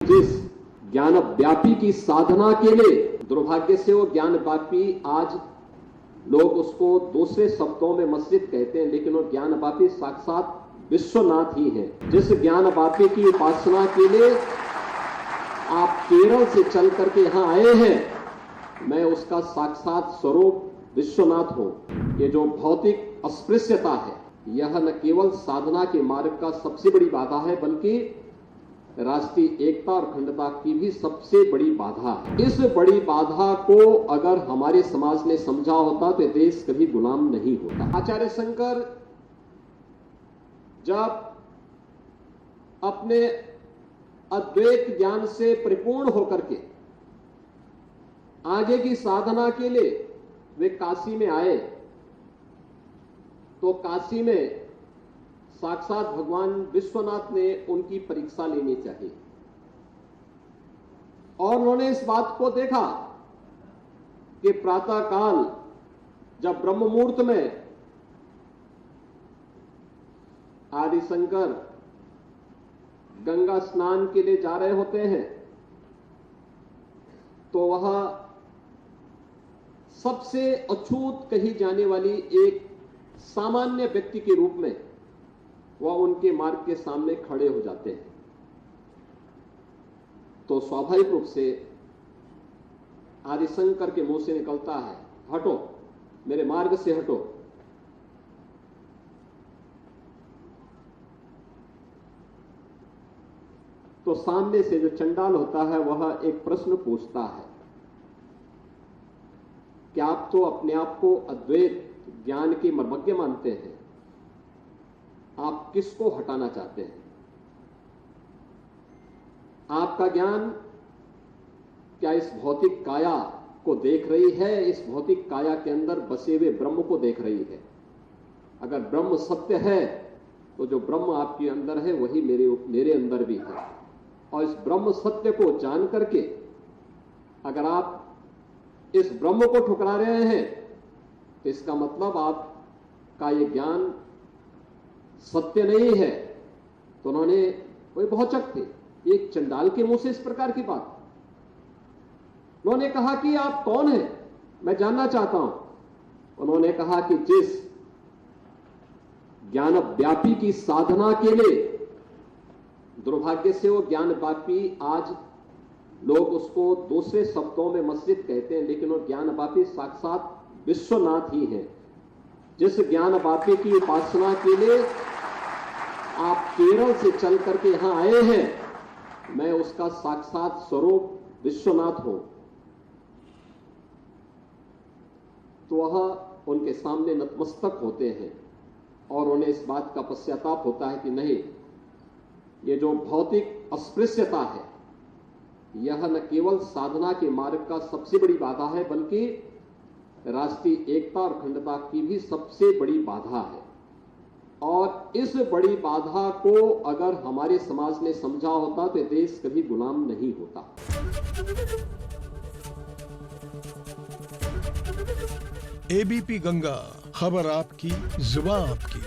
जिस ज्ञान व्यापी की साधना के लिए, दुर्भाग्य से वो ज्ञान व्यापी आज लोग उसको दूसरे शब्दों में मस्जिद कहते हैं, लेकिन वो ज्ञान व्यापी साक्षात विश्वनाथ ही है। जिस ज्ञान व्यापी की उपासना के लिए आप केरल से चल करके यहां आए हैं, मैं उसका साक्षात स्वरूप विश्वनाथ हूं। ये जो भौतिक अस्पृश्यता है, यह न केवल साधना के मार्ग का सबसे बड़ी बाधा है, बल्कि राष्ट्रीय एकता और अखंडता की भी सबसे बड़ी बाधा है। इस बड़ी बाधा को अगर हमारे समाज ने समझा होता तो देश कभी गुलाम नहीं होता। आचार्य शंकर जब अपने अद्वैत ज्ञान से परिपूर्ण होकर के आगे की साधना के लिए वे काशी में आए, तो काशी में साक्षात भगवान विश्वनाथ ने उनकी परीक्षा लेनी चाहिए। और उन्होंने इस बात को देखा कि प्रातः काल जब ब्रह्म मुहूर्त में आदि शंकर गंगा स्नान के लिए जा रहे होते हैं, तो वह सबसे अछूत कही जाने वाली एक सामान्य व्यक्ति के रूप में वह उनके मार्ग के सामने खड़े हो जाते हैं। तो स्वाभाविक रूप से आदिशंकर के मुंह से निकलता है, हटो, मेरे मार्ग से हटो। तो सामने से जो चंडाल होता है वह एक प्रश्न पूछता है कि आप तो अपने आप को अद्वैत ज्ञान के मर्मज्ञ मानते हैं, आप किसको हटाना चाहते हैं? आपका ज्ञान क्या इस भौतिक काया को देख रही है, इस भौतिक काया के अंदर बसे हुए ब्रह्म को देख रही है? अगर ब्रह्म सत्य है तो जो ब्रह्म आपके अंदर है वही मेरे अंदर भी है। और इस ब्रह्म सत्य को जान करके अगर आप इस ब्रह्म को ठुकरा रहे हैं तो इसका मतलब आपका ये ज्ञान सत्य नहीं है। तो उन्होंने, वे भौचक थे, एक चंडाल के मुंह से इस प्रकार की बात। उन्होंने कहा कि आप कौन हैं, मैं जानना चाहता हूं। उन्होंने कहा कि जिस ज्ञान व्यापी की साधना के लिए, दुर्भाग्य से वो ज्ञान व्यापी आज लोग उसको दूसरे शब्दों में मस्जिद कहते हैं, लेकिन वो ज्ञान व्यापी साक्षात विश्वनाथ ही है। जिस ज्ञान व्यापी की उपासना के लिए आप केरल से चल करके यहां आए हैं, मैं उसका साक्षात स्वरूप विश्वनाथ हूं। तो वह उनके सामने नतमस्तक होते हैं और उन्हें इस बात का पश्चाताप होता है कि नहीं, ये जो भौतिक अस्पृश्यता है, यह न केवल साधना के मार्ग का सबसे बड़ी बाधा है, बल्कि राष्ट्रीय एकता और अखंडता की भी सबसे बड़ी बाधा है। और इस बड़ी बाधा को अगर हमारे समाज ने समझा होता तो देश कभी गुलाम नहीं होता। एबीपी गंगा, खबर आपकी, जुबान आपकी।